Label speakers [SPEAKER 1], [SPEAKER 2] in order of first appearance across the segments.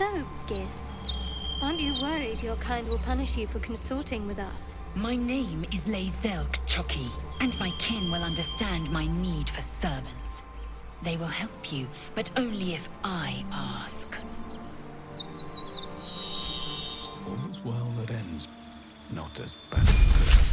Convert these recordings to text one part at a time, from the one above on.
[SPEAKER 1] So, Gith, aren't you worried your kind will punish you for consorting with us?
[SPEAKER 2] My name is Zelk Chucky, and my kin will understand my need for servants. They will help you, but only if I ask.
[SPEAKER 3] All's well that ends not as bad as it could have.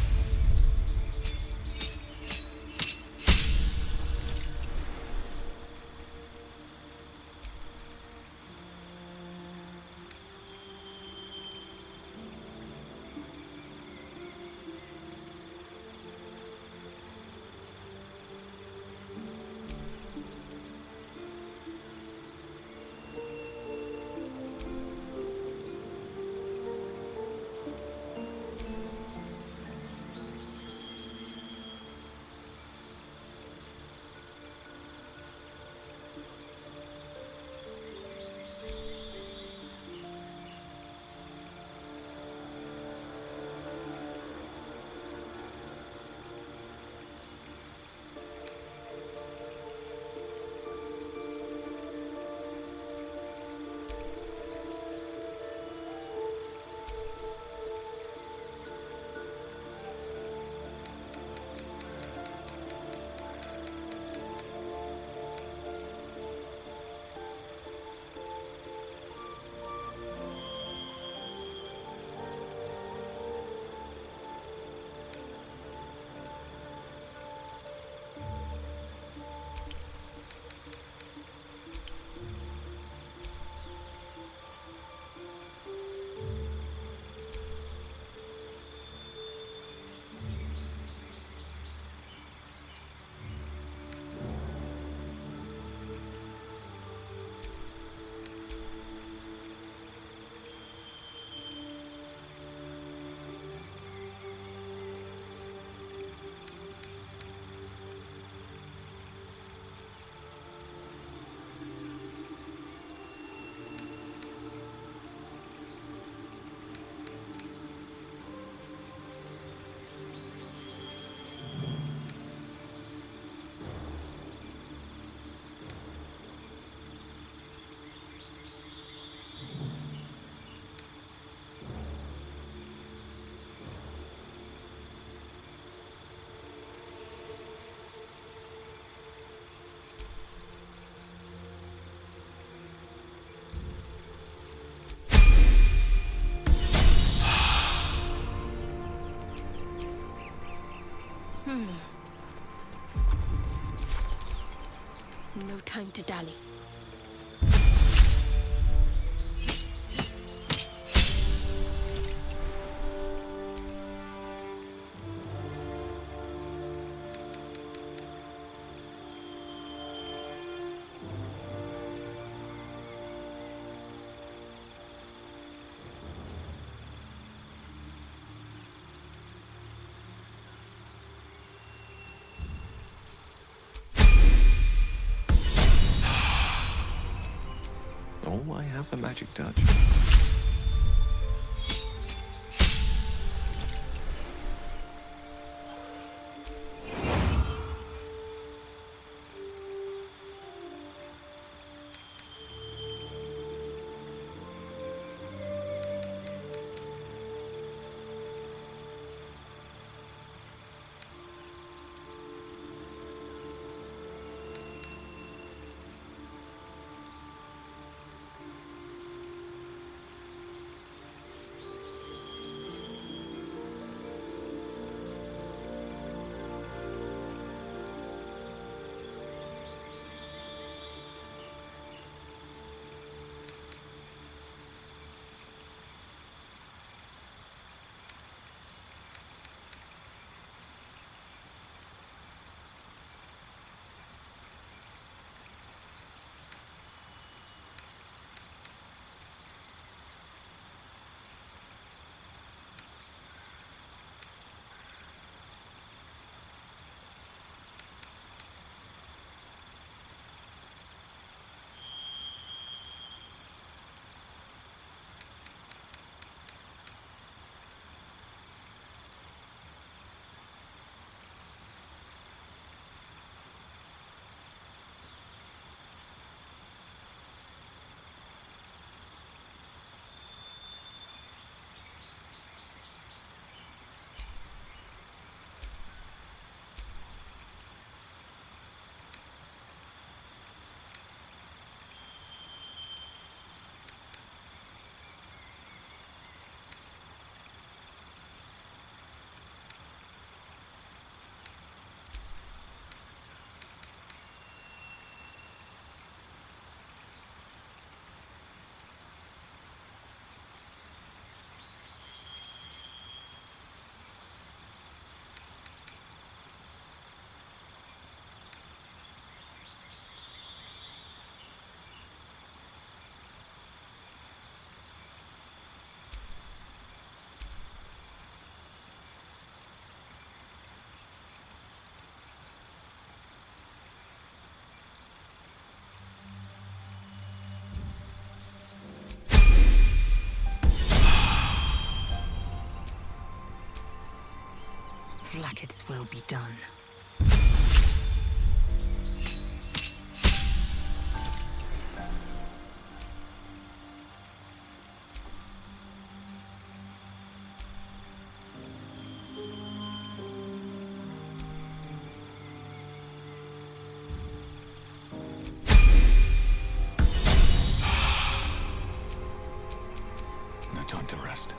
[SPEAKER 1] No time to dally.
[SPEAKER 3] Oh, I have the magic touch.
[SPEAKER 2] Blacketh's will be done.
[SPEAKER 3] No time to rest.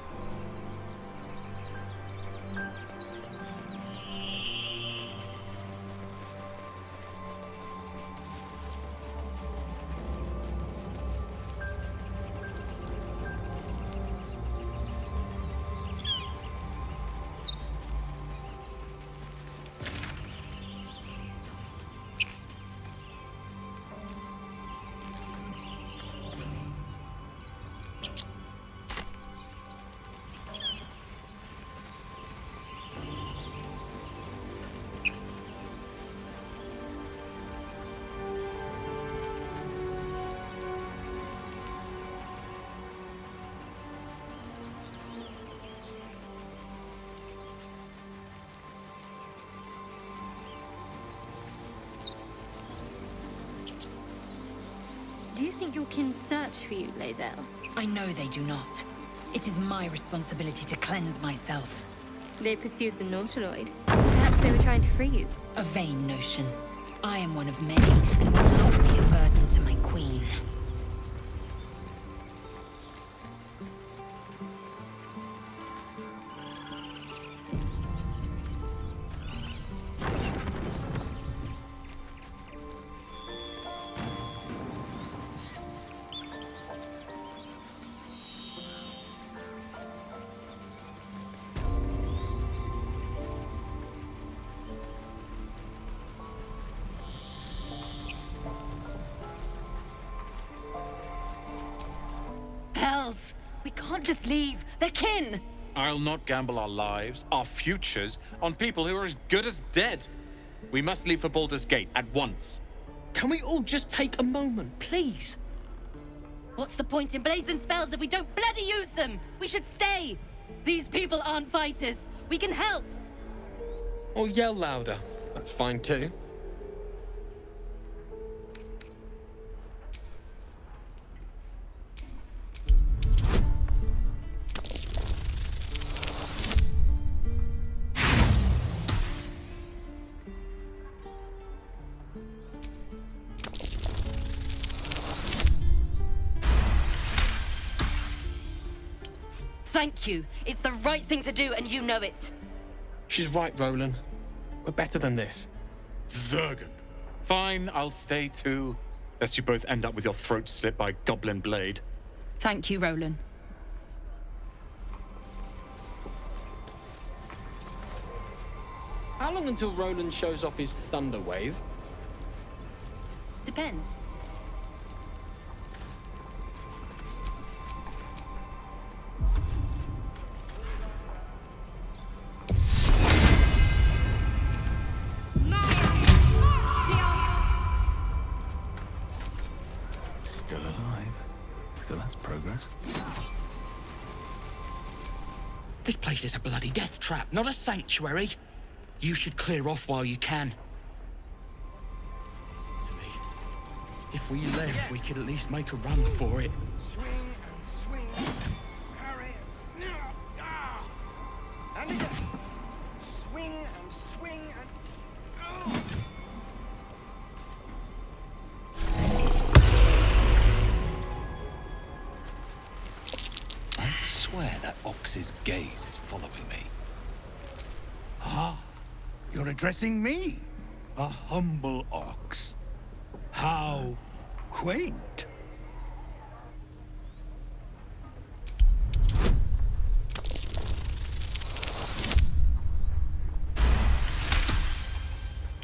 [SPEAKER 1] Do you think your kin search for you, Lae'zel?
[SPEAKER 2] I know they do not. It is my responsibility to cleanse myself.
[SPEAKER 1] They pursued the Nautiloid. Perhaps they were trying to free you.
[SPEAKER 2] A vain notion. I am one of many, and will not be a burden to my queen. Hells! We can't just leave. They're kin!
[SPEAKER 4] I'll not gamble our lives, our futures, on people who are as good as dead. We must leave for Baldur's Gate at once.
[SPEAKER 5] Can we all just take a moment, please?
[SPEAKER 6] What's the point in blazing spells if we don't bloody use them? We should stay. These people aren't fighters. We can help.
[SPEAKER 5] Or yell louder. That's fine too.
[SPEAKER 6] Thank you. It's the right thing to do, and you know it.
[SPEAKER 5] She's right, Roland. We're better than this.
[SPEAKER 4] Zurgen. Fine, I'll stay too. Lest you both end up with your throats slit by goblin blade.
[SPEAKER 6] Thank you, Roland.
[SPEAKER 5] How long until Roland shows off his thunder wave?
[SPEAKER 6] Depend.
[SPEAKER 3] Still alive. So that's progress.
[SPEAKER 7] This place is a bloody death trap, not a sanctuary. You should clear off while you can. If we left, we could at least make a run for it.
[SPEAKER 8] Swing and swing. Parry. And again. Swing and swing and... Oh.
[SPEAKER 3] I swear that ox's gaze is following me.
[SPEAKER 9] Ah, you're addressing me, a humble ox. How quaint.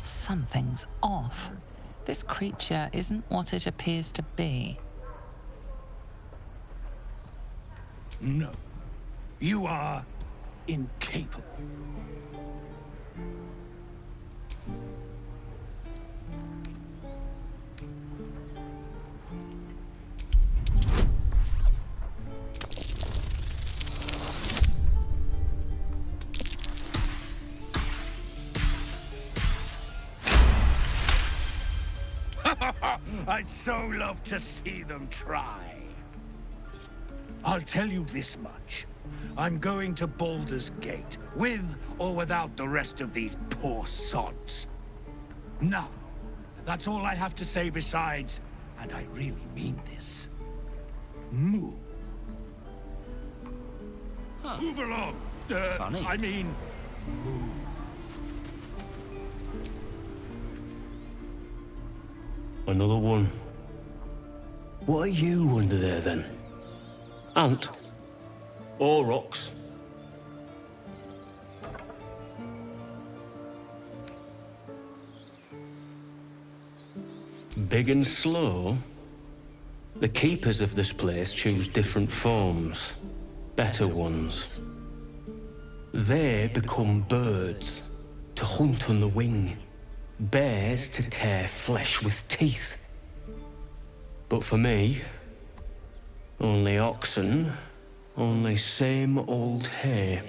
[SPEAKER 10] Something's off. This creature isn't what it appears to be.
[SPEAKER 9] No, you are incapable. I'd so love to see them try. I'll tell you this much. I'm going to Baldur's Gate, with or without the rest of these poor sods. Now, that's all I have to say besides, and I really mean this, move. Move along.
[SPEAKER 11] Funny.
[SPEAKER 9] I mean, move.
[SPEAKER 11] Another one. What are you under there, then? Ant? Or rocks? Big and slow? The keepers of this place choose different forms. Better ones. They become birds, to hunt on the wing. Bears to tear flesh with teeth. But for me, only oxen, only same old hay.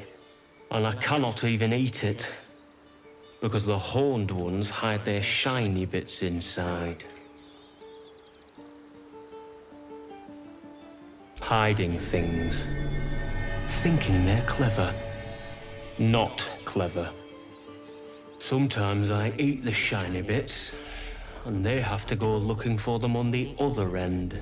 [SPEAKER 11] And I cannot even eat it, because the horned ones hide their shiny bits inside. Hiding things. Thinking they're clever. Not clever. Sometimes I eat the shiny bits, and they have to go looking for them on the other end.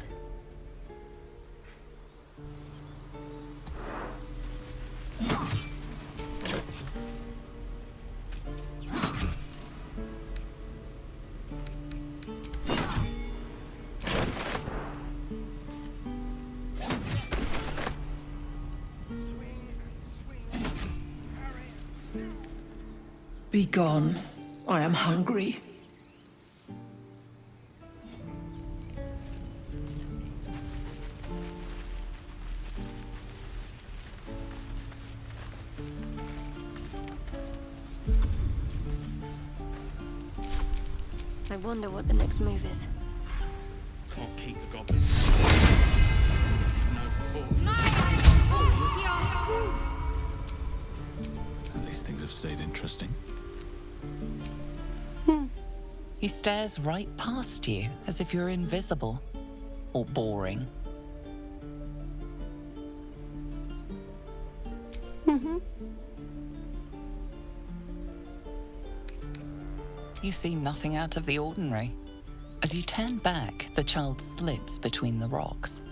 [SPEAKER 12] Be gone. I am hungry.
[SPEAKER 1] I wonder what the next move is.
[SPEAKER 7] Can't keep the goblins. This is no force.
[SPEAKER 3] At least things have stayed interesting.
[SPEAKER 10] He stares right past you, as if you're invisible. Or boring. You see nothing out of the ordinary. As you turn back, the child slips between the rocks.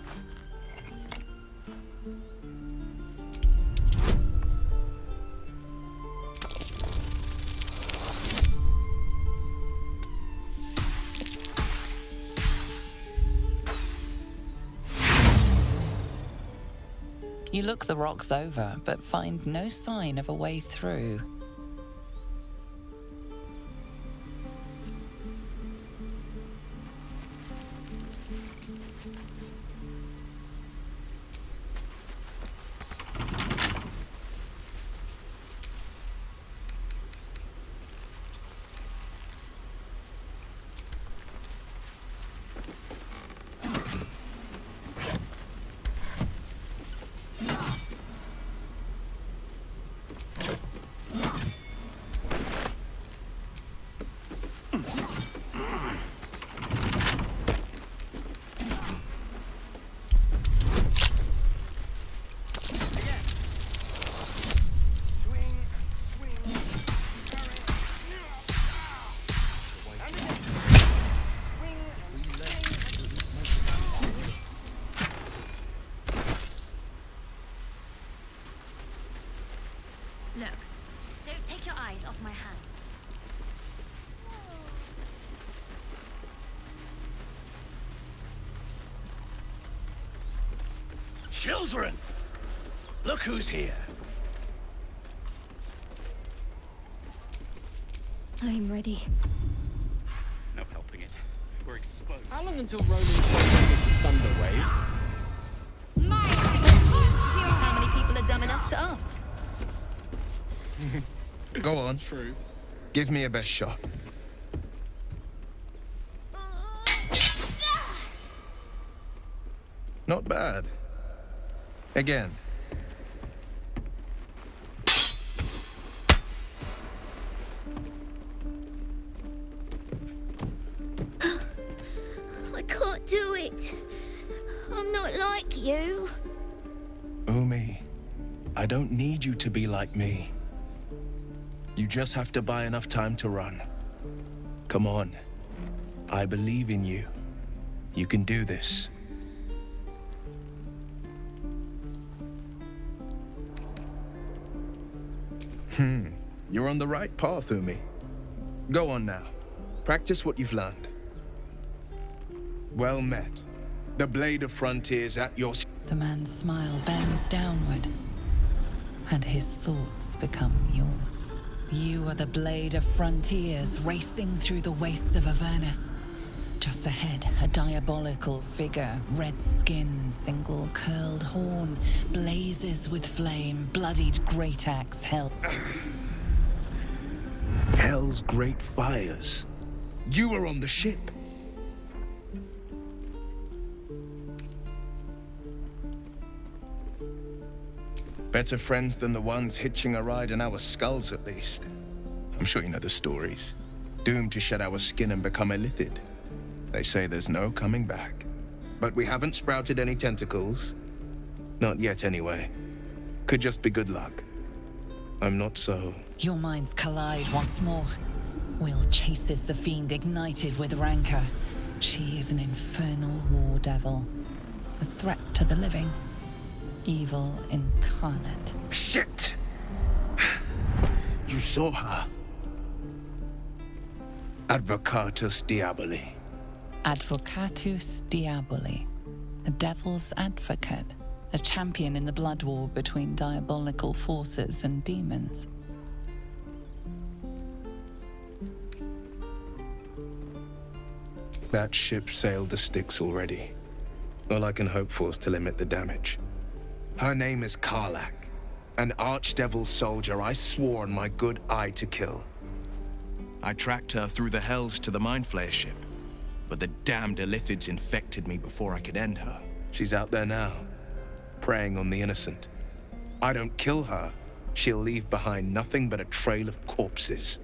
[SPEAKER 10] You look the rocks over, but find no sign of a way through.
[SPEAKER 13] Look, don't take your eyes off my hands.
[SPEAKER 9] Children! Look who's here.
[SPEAKER 1] I'm ready.
[SPEAKER 4] No helping it. We're exposed.
[SPEAKER 5] How long until Roman this thunder wave?
[SPEAKER 6] How many people are dumb enough to ask?
[SPEAKER 14] Go on.
[SPEAKER 5] True.
[SPEAKER 14] Give me a best shot. Not bad. Again.
[SPEAKER 1] it. I'm not like you.
[SPEAKER 14] Umi, I don't need you to be like me. You just have to buy enough time to run. Come on. I believe in you. You can do this. You're on the right path, Umi. Go on now. Practice what you've learned. Well met. The Blade of Frontiers at your...
[SPEAKER 10] The man's smile bends downward, and his thoughts become yours. You are the Blade of Frontiers racing through the wastes of Avernus. Just ahead, a diabolical figure, red skin, single curled horn, blazes with flame, bloodied great axe held.
[SPEAKER 14] Hell's great fires. You were on the ship. Better friends than the ones hitching a ride in our skulls, at least. I'm sure you know the stories. Doomed to shed our skin and become illithid. They say there's no coming back. But we haven't sprouted any tentacles. Not yet, anyway. Could just be good luck. I'm not so...
[SPEAKER 10] Your minds collide once more. Wyll chases the fiend ignited with rancor. She is an infernal war devil. A threat to the living. Evil incarnate.
[SPEAKER 14] Shit! You saw her. Advocatus Diaboli.
[SPEAKER 10] Advocatus Diaboli. A devil's advocate. A champion in the blood war between diabolical forces and demons.
[SPEAKER 14] That ship sailed the Styx already. All I can hope for is to limit the damage. Her name is Karlach, an archdevil soldier I swore on my good eye to kill. I tracked her through the hells to the Mind Flayer ship, but the damned Illithids infected me before I could end her. She's out there now, preying on the innocent. I don't kill her, she'll leave behind nothing but a trail of corpses.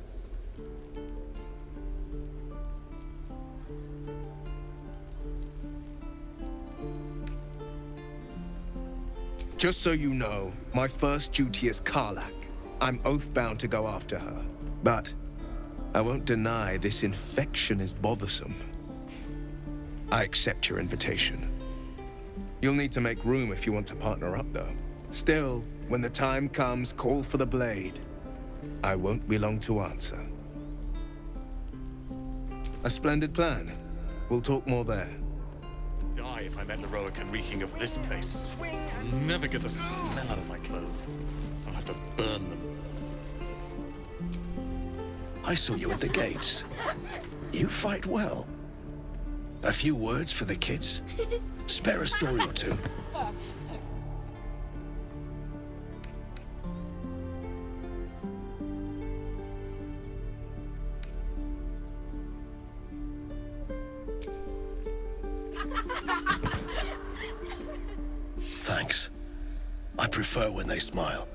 [SPEAKER 14] Just so you know, my first duty is Karlach. I'm oath-bound to go after her. But I won't deny this infection is bothersome. I accept your invitation. You'll need to make room if you want to partner up, though. Still, when the time comes, call for the blade. I won't be long to answer. A splendid plan. We'll talk more there.
[SPEAKER 4] Die if I met Leroican reeking of this place. I'll never get the smell out of my clothes. I'll have to burn them.
[SPEAKER 3] I saw you at the gates. You fight well. A few words for the kids. Spare a story or two. Thanks. I prefer when they smile.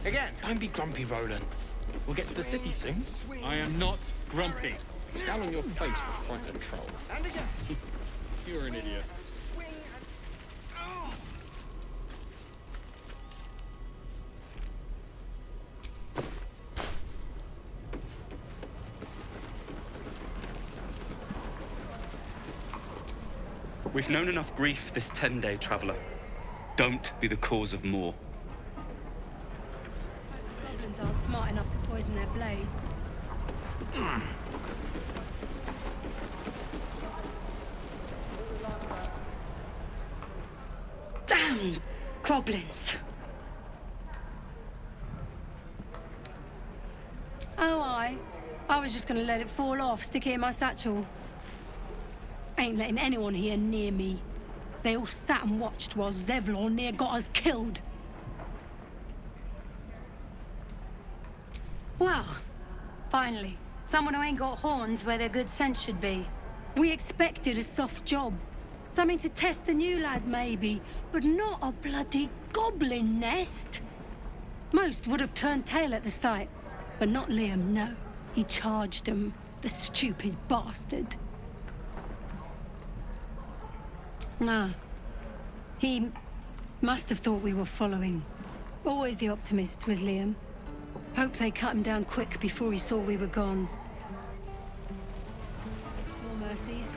[SPEAKER 8] Again.
[SPEAKER 5] Don't be grumpy, Roland. We'll get to the city soon.
[SPEAKER 4] I am not grumpy.
[SPEAKER 5] Scowl on your face will frighten a troll.
[SPEAKER 8] And again.
[SPEAKER 4] You're an idiot.
[SPEAKER 8] Swing and... Oh.
[SPEAKER 15] We've known enough grief this 10-day traveler. Don't be the cause of more.
[SPEAKER 6] Goblins aren't smart enough to poison their blades. Damn goblins!
[SPEAKER 1] Oh, I was just gonna let it fall off, stick it in my satchel. Ain't letting anyone here near me. They all sat and watched while Zevlor near got us killed. Well, finally. Someone who ain't got horns where their good sense should be. We expected a soft job. Something to test the new lad, maybe, but not a bloody goblin nest. Most would have turned tail at the sight, but not Liam, no. He charged him, the stupid bastard. Nah. He must have thought we were following. Always the optimist was Liam. Hope they cut him down quick before he saw we were gone. Small mercies.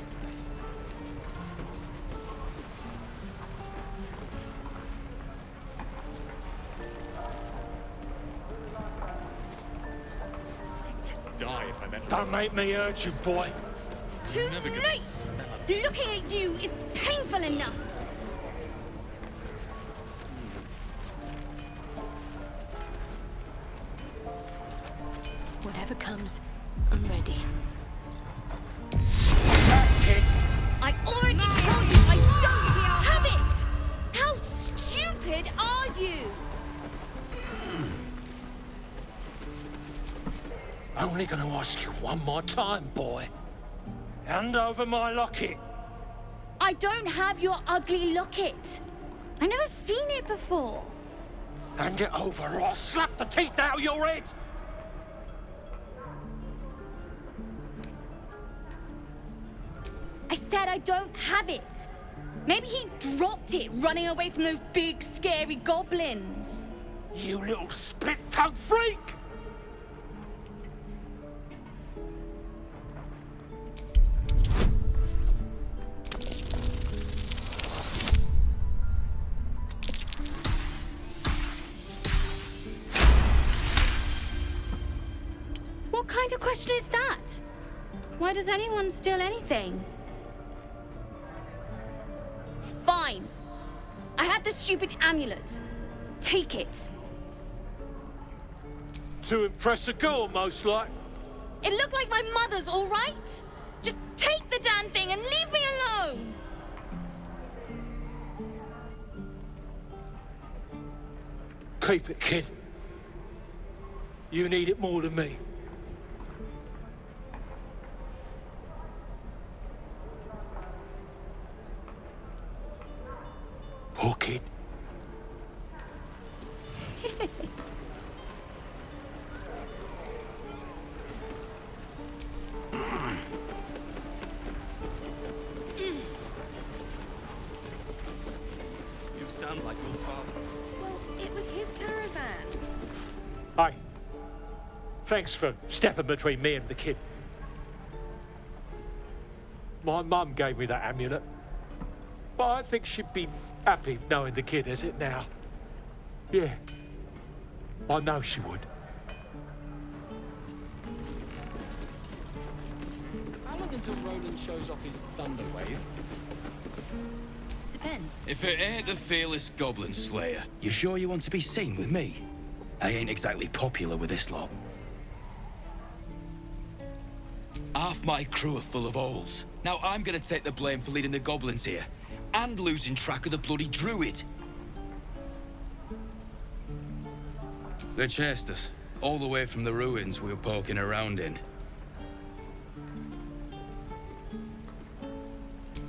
[SPEAKER 4] Die if I met
[SPEAKER 9] Don't make me hurt you, boy.
[SPEAKER 13] Too late! Looking at you is painful enough. Whatever comes, I'm ready. I already told you I don't have it! How stupid are you?
[SPEAKER 9] Only gonna ask you one more time, boy. Hand over my locket.
[SPEAKER 13] I don't have your ugly locket. I've never seen it before.
[SPEAKER 9] Hand it over or I'll slap the teeth out of your head.
[SPEAKER 13] I said I don't have it. Maybe he dropped it running away from those big, scary goblins.
[SPEAKER 9] You little split-tongued freak!
[SPEAKER 13] What kind of question is that? Why does anyone steal anything? Fine. I have the stupid amulet. Take it.
[SPEAKER 9] To impress a girl, most like.
[SPEAKER 13] It looked like my mother's, all right? Just take the damn thing and leave me alone!
[SPEAKER 9] Keep it, kid. You need it more than me. Poor kid.
[SPEAKER 15] You sound like your father.
[SPEAKER 13] Well, it was his caravan.
[SPEAKER 9] Hi. Thanks for stepping between me and the kid. My mum gave me that amulet. But I think she'd be happy knowing the kid has it now. Yeah. I know she would.
[SPEAKER 5] How long until Roland shows off his thunder wave?
[SPEAKER 13] Depends.
[SPEAKER 3] If it ain't the fearless goblin slayer, you sure you want to be seen with me? I ain't exactly popular with this lot. Half my crew are full of holes. Now I'm gonna take the blame for leading the goblins here, and losing track of the bloody druid. They chased us, all the way from the ruins we were poking around in.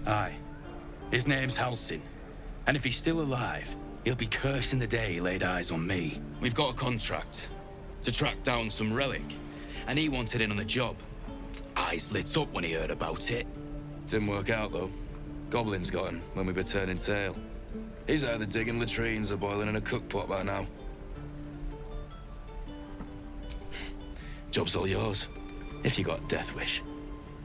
[SPEAKER 3] Aye. His name's Halsin. And if he's still alive, he'll be cursing the day he laid eyes on me. We've got a contract to track down some relic, and he wanted in on the job. Eyes lit up when he heard about it. Didn't work out, though. Goblins got him when we were turning tail. He's either digging latrines or boiling in a cookpot by now. Job's all yours, if you got a death wish.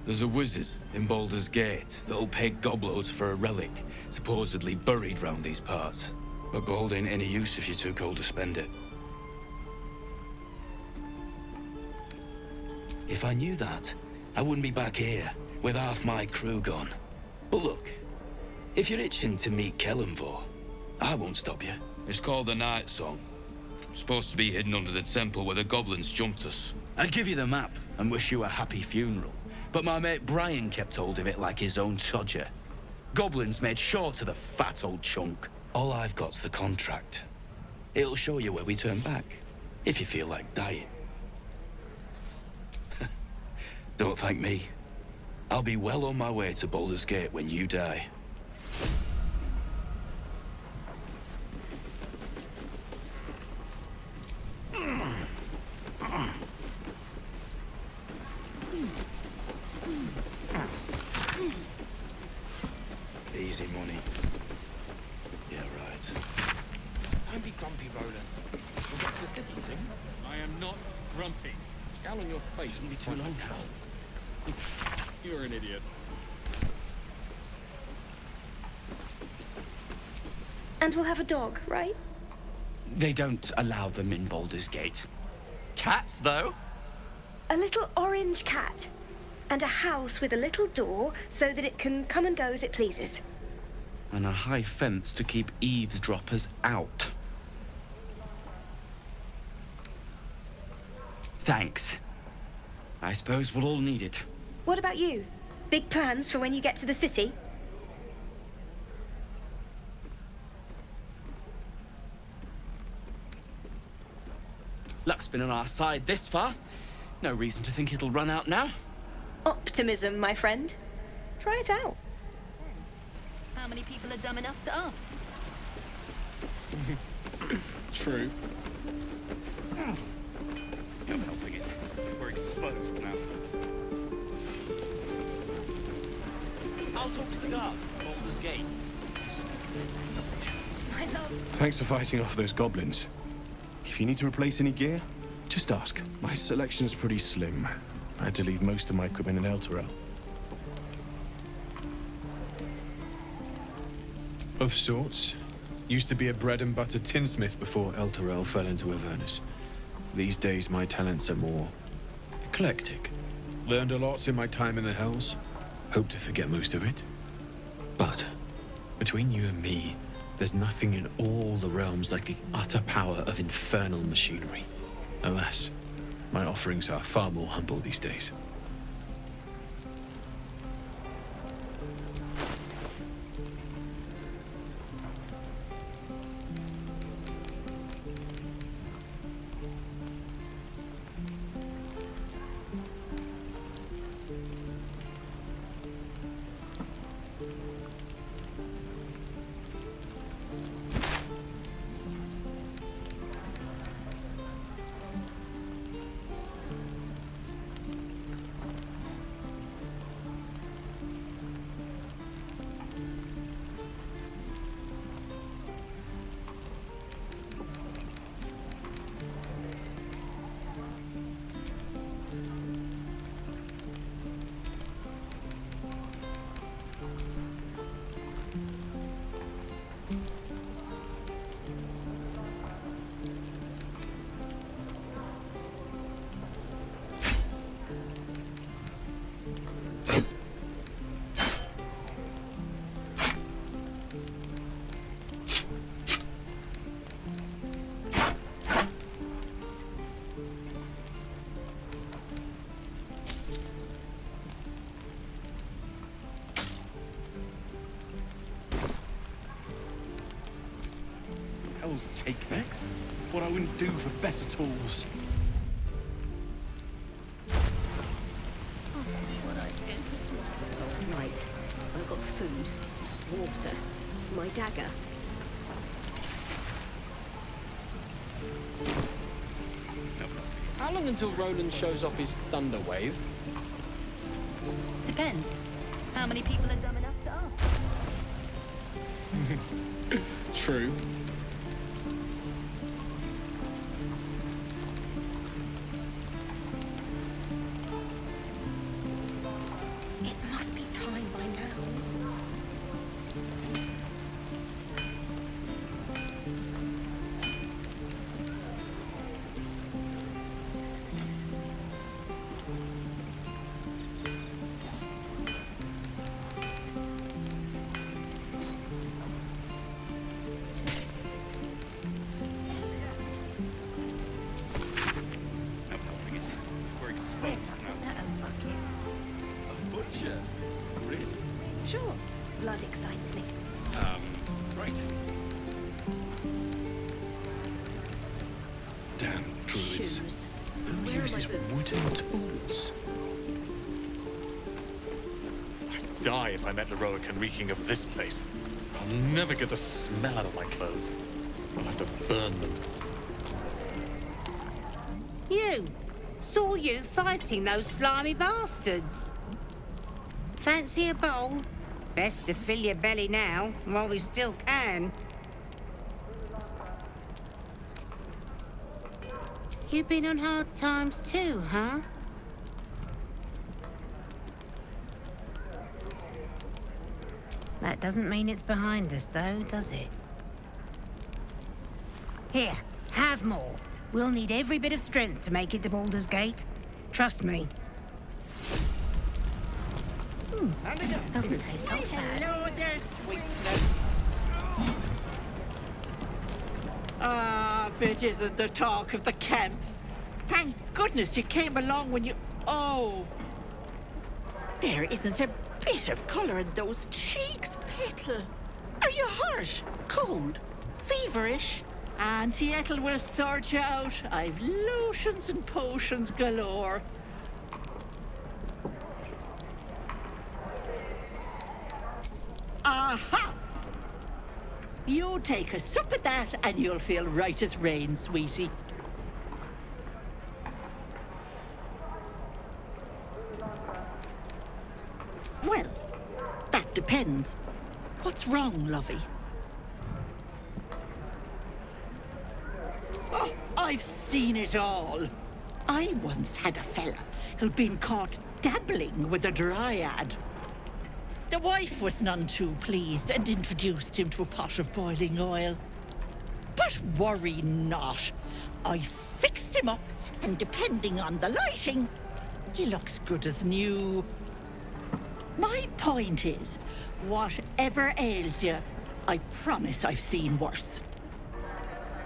[SPEAKER 3] There's a wizard in Baldur's Gate that'll pay gobloads for a relic supposedly buried round these parts. But gold ain't any use if you're too cold to spend it. If I knew that, I wouldn't be back here with half my crew gone. But look, if you're itching to meet Kellenvor, I won't stop you. It's called the Night Song. Supposed to be hidden under the temple where the goblins jumped us. I'd give you the map and wish you a happy funeral, but my mate Brian kept hold of it like his own Todger. Goblins made short of the fat old chunk. All I've got's the contract. It'll show you where we turn back, if you feel like dying. Don't thank me. I'll be well on my way to Baldur's Gate when you die. Easy money. Yeah, right.
[SPEAKER 5] Don't be grumpy, Roland. We'll get to the city soon.
[SPEAKER 4] I am not grumpy.
[SPEAKER 5] Scowl on your face won't be too long now.
[SPEAKER 4] You're an idiot.
[SPEAKER 16] And we'll have a dog, right?
[SPEAKER 7] They don't allow them in Baldur's Gate. Cats, though?
[SPEAKER 16] A little orange cat. And a house with a little door so that it can come and go as it pleases.
[SPEAKER 7] And a high fence to keep eavesdroppers out. Thanks. I suppose we'll all need it.
[SPEAKER 16] What about you? Big plans for when you get to the city?
[SPEAKER 7] Luck's been on our side this far. No reason to think it'll run out now.
[SPEAKER 16] Optimism, my friend. Try it out.
[SPEAKER 6] How many people are dumb enough to ask?
[SPEAKER 5] True.
[SPEAKER 15] No helping it. We're exposed now.
[SPEAKER 7] I'll talk to the guards at Baldur's Gate.
[SPEAKER 16] My love.
[SPEAKER 17] Thanks for fighting off those goblins. If you need to replace any gear, just ask. My selection's pretty slim. I had to leave most of my equipment in Elturel. Of sorts. Used to be a bread and butter tinsmith before Elturel fell into Avernus. These days my talents are more eclectic. Learned a lot in my time in the Hells. Hope to forget most of it. But between you and me, there's nothing in all the realms like the utter power of infernal machinery. Alas, my offerings are far more humble these days.
[SPEAKER 15] Hell's take next? What I wouldn't do for better tools.
[SPEAKER 16] What I do for some salt. Right. I've got food, water, my dagger.
[SPEAKER 5] How long until Roland shows off his thunder wave?
[SPEAKER 6] Depends. How many people are dumb enough to ask?
[SPEAKER 5] True.
[SPEAKER 16] It must be time by now.
[SPEAKER 15] We're exposed now. A butcher? Really?
[SPEAKER 16] Sure. Blood excites me.
[SPEAKER 15] Right.
[SPEAKER 3] Damn druids.
[SPEAKER 16] Shoes.
[SPEAKER 3] Who
[SPEAKER 16] Where are
[SPEAKER 3] uses
[SPEAKER 16] my boots?
[SPEAKER 3] wooden tools?
[SPEAKER 4] die if I met Leroican reeking of this place. I'll never get the smell out of my clothes. I'll have to burn them.
[SPEAKER 18] You! Saw you fighting those slimy bastards. Fancy a bowl? Best to fill your belly now, while we still can. You've been on hard times too, huh? That doesn't mean it's behind us, though, does it? Here, have more. We'll need every bit of strength to make it to Baldur's Gate. Trust me. Doesn't taste half bad.
[SPEAKER 19] Hello there, sweetness. Ah, if it isn't the talk of the camp. Thank goodness you came along when you... Oh. There isn't a bit of colour in those cheeks, Petal. Are you hurt? Cold? Feverish? Auntie Ethel will sort you out. I've lotions and potions galore. Aha! You take a sup at that and you'll feel right as rain, sweetie. Well, that depends. What's wrong, lovey? Oh, I've seen it all. I once had a fella who'd been caught dabbling with a dryad. The wife was none too pleased and introduced him to a pot of boiling oil. But worry not. I fixed him up, and depending on the lighting, he looks good as new. My point is, whatever ails you, I promise I've seen worse.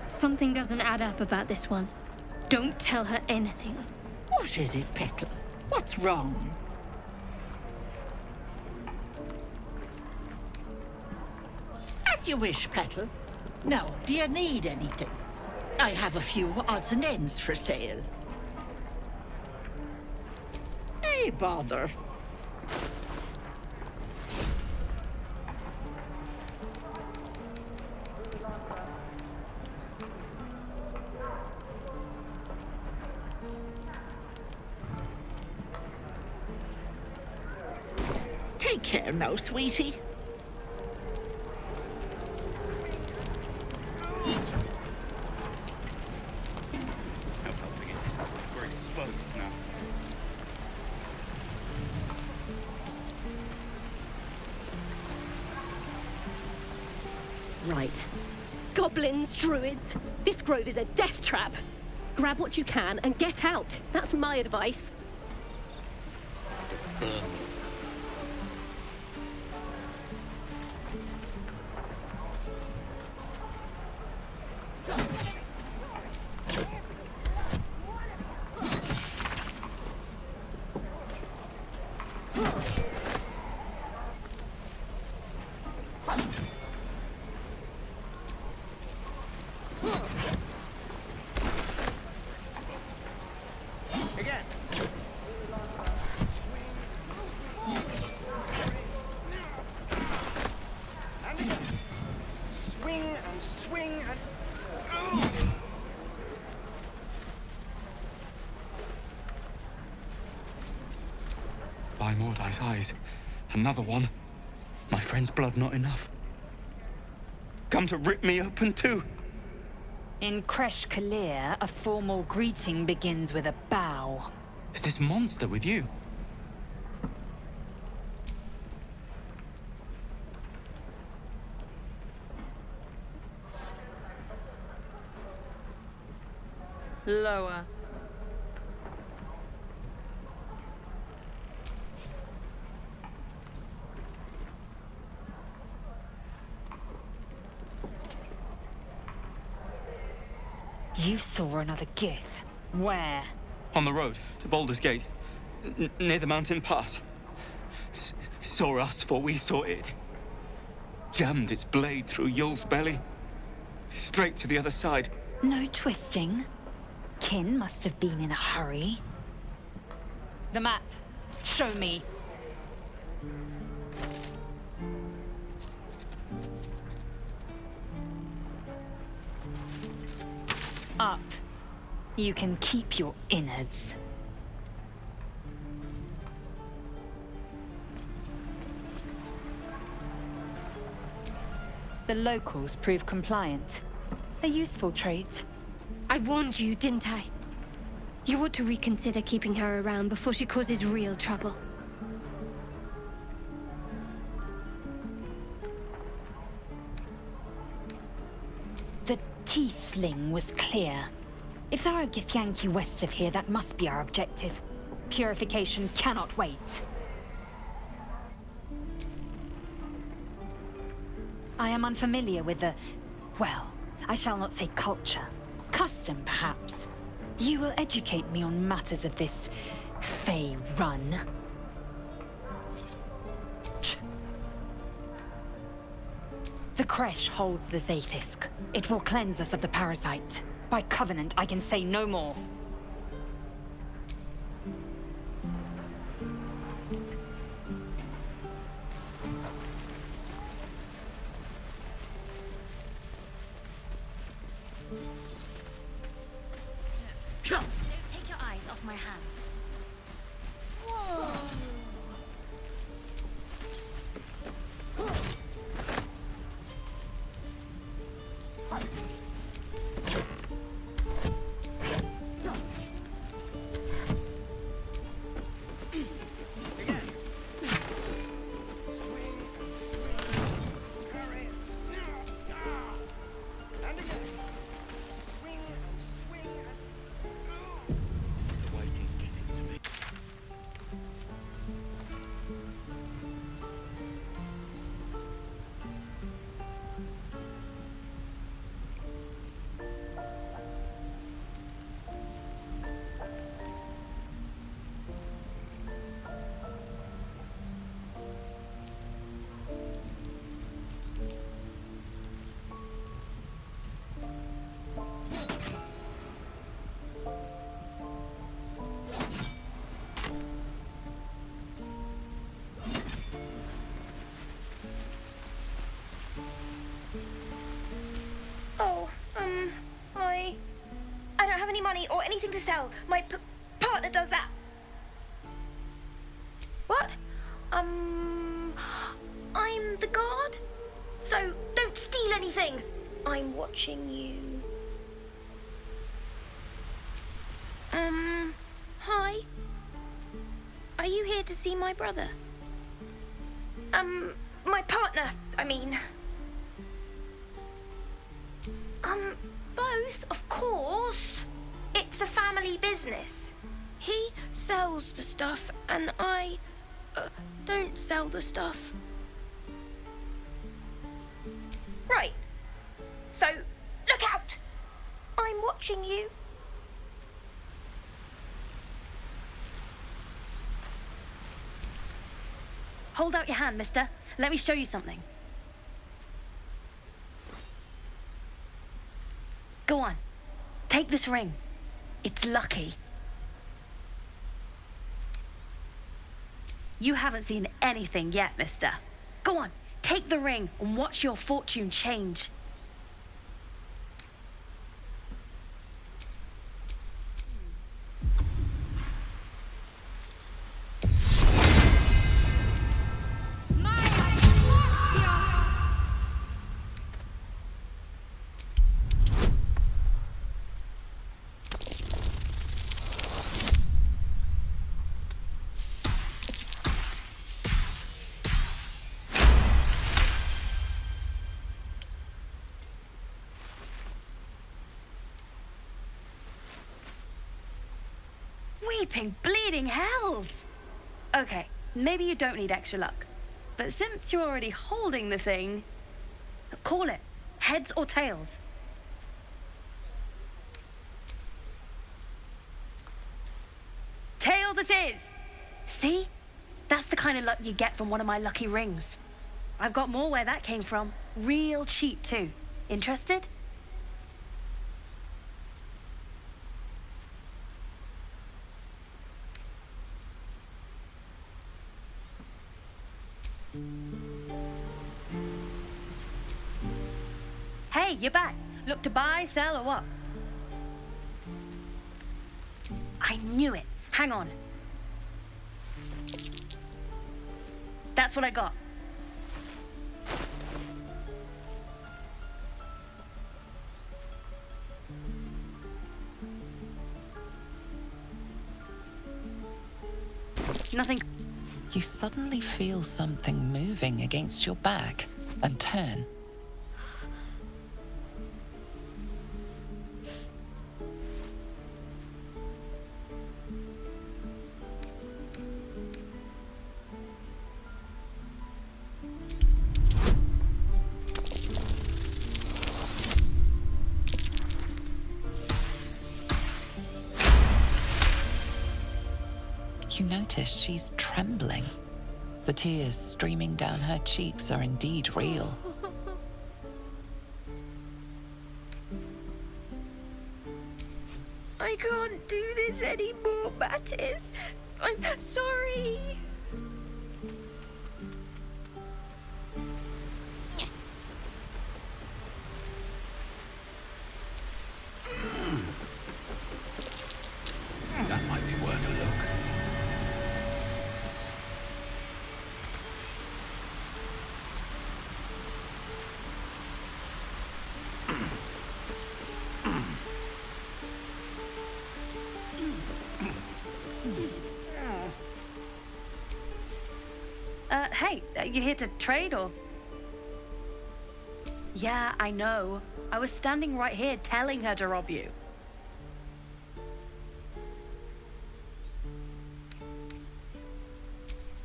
[SPEAKER 13] Something doesn't add up about this one. Don't tell her anything.
[SPEAKER 19] What is it, Petal? What's wrong? As you wish, Petal. Now, do you need anything? I have a few odds and ends for sale. Hey, bother. Take care now, sweetie.
[SPEAKER 15] We're exposed now.
[SPEAKER 20] Right. Goblins, druids. This grove is a death trap. Grab what you can and get out. That's my advice.
[SPEAKER 8] Again. And again. Swing and swing and... Oh.
[SPEAKER 15] By Mordai's eyes. Another one. My friend's blood not enough. Come to rip me open too.
[SPEAKER 2] In Kresh Kalir, a formal greeting begins with a bow.
[SPEAKER 15] Is this monster with you?
[SPEAKER 6] Lower.
[SPEAKER 2] You saw another gith. Where?
[SPEAKER 15] On the road to Baldur's Gate, near the mountain pass. Saw us, for we saw it. Jammed its blade through Yul's belly. Straight to the other side.
[SPEAKER 2] No twisting. Kin must have been in a hurry. The map. Show me. up. You can keep your innards. The locals prove compliant. A useful trait.
[SPEAKER 16] I warned you, didn't I? You ought to reconsider keeping her around before she causes real trouble.
[SPEAKER 2] The Tiefling was clear. If there are Githyanki west of here, that must be our objective. Purification cannot wait. I am unfamiliar with the... well, I shall not say culture. Custom, perhaps. You will educate me on matters of this... Fey run. The creche holds the Zaithisk. It will cleanse us of the parasite. By covenant, I can say no more.
[SPEAKER 13] Don't take your eyes off my hands. Whoa!
[SPEAKER 16] I don't have any money or anything to sell. My partner does that. What? I'm the guard. So don't steal anything. I'm watching you. Hi. Are you here to see my brother? My partner, I mean. Both, of course. It's a family business. He sells the stuff, and I don't sell the stuff. Right. So, look out! I'm watching you.
[SPEAKER 6] Hold out your hand, mister. Let me show you something. Go on. Take this ring. It's lucky. You haven't seen anything yet, mister. Go on. Take the ring and watch your fortune change. Weeping, bleeding hells! Okay, maybe you don't need extra luck. But since you're already holding the thing, call it. Heads or tails. Tails it is! See? That's the kind of luck you get from one of my lucky rings. I've got more where that came from. Real cheap, too. Interested? Hey, you're back. Look to buy, sell, or what? I knew it. Hang on. That's what I got. Nothing.
[SPEAKER 10] You suddenly feel something moving against your back and turn. You notice she's trembling. The tears streaming down her cheeks are indeed real.
[SPEAKER 16] I can't do this anymore, Mattis. I'm sorry.
[SPEAKER 3] That might be worth a look.
[SPEAKER 6] Hey, you here to trade or? Yeah, I know. I was standing right here telling her to rob you.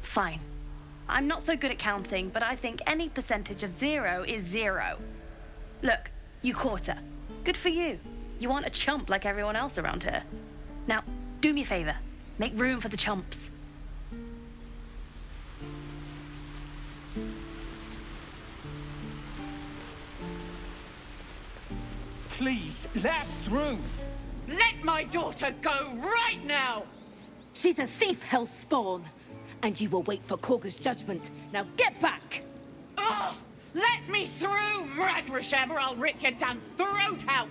[SPEAKER 6] Fine. I'm not so good at counting, but I think any percentage of 0 is 0. Look, you caught her. Good for you. You aren't a chump like everyone else around here. Now, do me a favor. Make room for the chumps.
[SPEAKER 21] Please, let us through.
[SPEAKER 22] Let my daughter go right now!
[SPEAKER 23] She's a thief, hellspawn. And you will wait for Korga's judgment. Now get back!
[SPEAKER 22] Oh, let me through, Mragrasham, or I'll rip your damn throat out!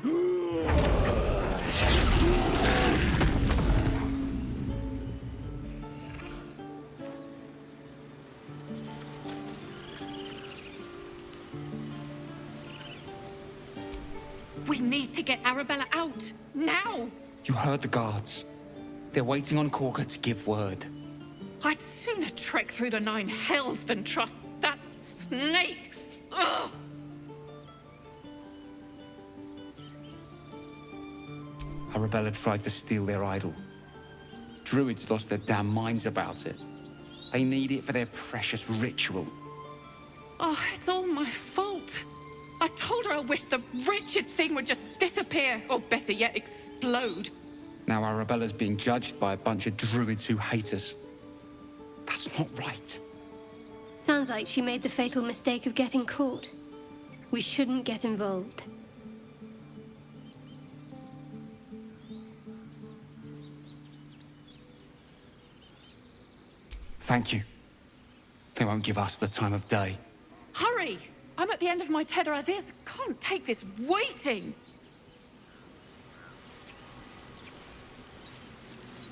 [SPEAKER 22] We need to get Arabella out, now!
[SPEAKER 7] You heard the guards. They're waiting on Korga to give word.
[SPEAKER 22] I'd sooner trek through the 9 hells than trust that snake! Ugh!
[SPEAKER 7] Arabella tried to steal their idol. Druids lost their damn minds about it. They need it for their precious ritual.
[SPEAKER 22] Oh, it's all my fault. I told her I wished the wretched thing would just disappear, or better yet, explode.
[SPEAKER 7] Now Arabella's being judged by a bunch of druids who hate us. That's not right.
[SPEAKER 1] Sounds like she made the fatal mistake of getting caught. We shouldn't get involved.
[SPEAKER 7] Thank you. They won't give us the time of day.
[SPEAKER 22] Hurry! I'm at the end of my tether as is. Can't take this waiting.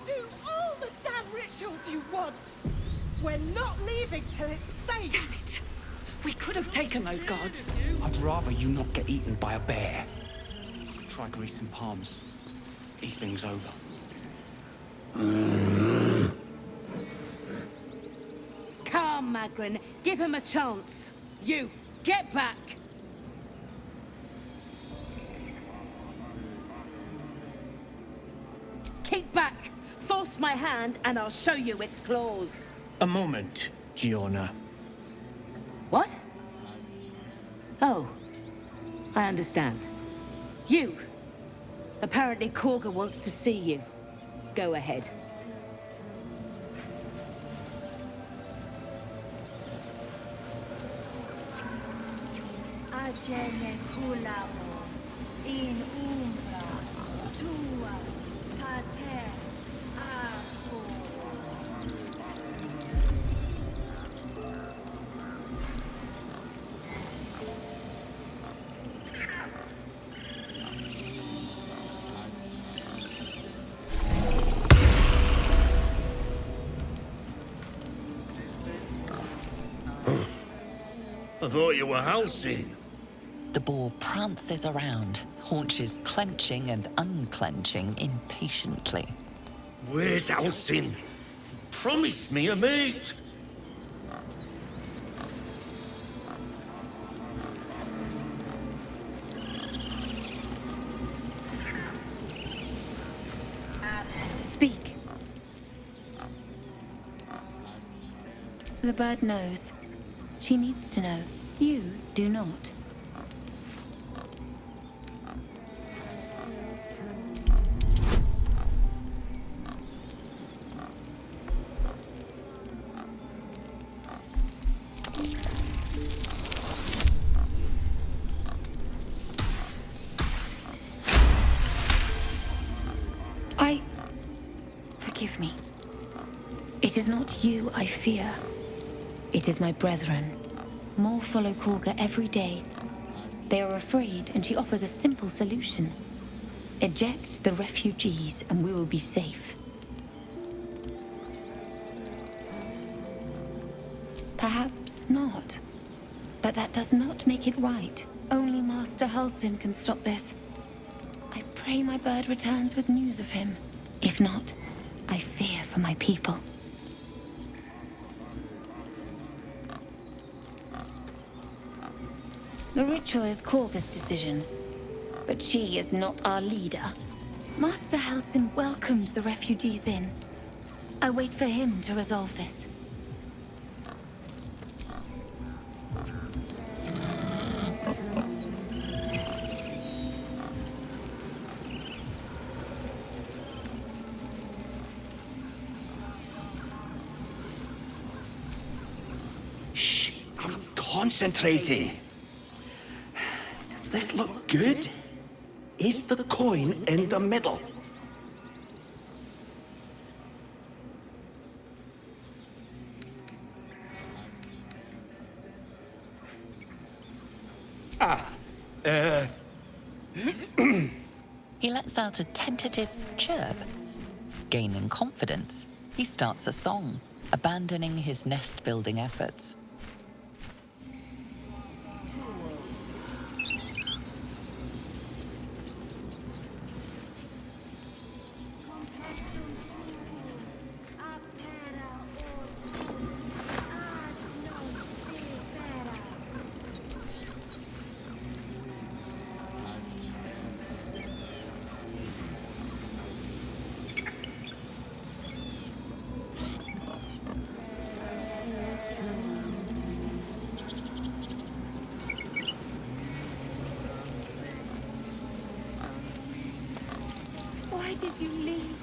[SPEAKER 23] Do all the damn rituals you want. We're not leaving till it's safe.
[SPEAKER 22] Damn it! We could have taken those guards.
[SPEAKER 7] I'd rather you not get eaten by a bear. Try grease some palms. These things over.
[SPEAKER 23] Come, Magrin. Give him a chance. You, get back. Keep back. Force my hand and I'll show you its claws.
[SPEAKER 21] A moment, Giona.
[SPEAKER 23] What? Oh, I understand. You. Apparently Korga wants to see you. Go ahead.
[SPEAKER 24] Agene kulamo in umbra tua pater ako.
[SPEAKER 21] I thought you were housing.
[SPEAKER 10] The boar prances around, haunches clenching and unclenching impatiently.
[SPEAKER 21] Where's Halsin? Promise me a mate.
[SPEAKER 2] Speak. The bird knows. She needs to know. You do not. Forgive me. It is not you I fear. It is my brethren. More follow Korga every day. They are afraid, and she offers a simple solution. Eject the refugees, and we will be safe. Perhaps not. But that does not make it right. Only Master Halsin can stop this. I pray my bird returns with news of him. If not, I fear for my people. The ritual is Korga's decision, but she is not our leader. Master Halsin welcomed the refugees in. I wait for him to resolve this.
[SPEAKER 21] Concentrating. Does this look good? Is the coin in the middle?
[SPEAKER 10] He lets out a tentative chirp. Gaining confidence, he starts a song, abandoning his nest-building efforts.
[SPEAKER 2] Why did you leave?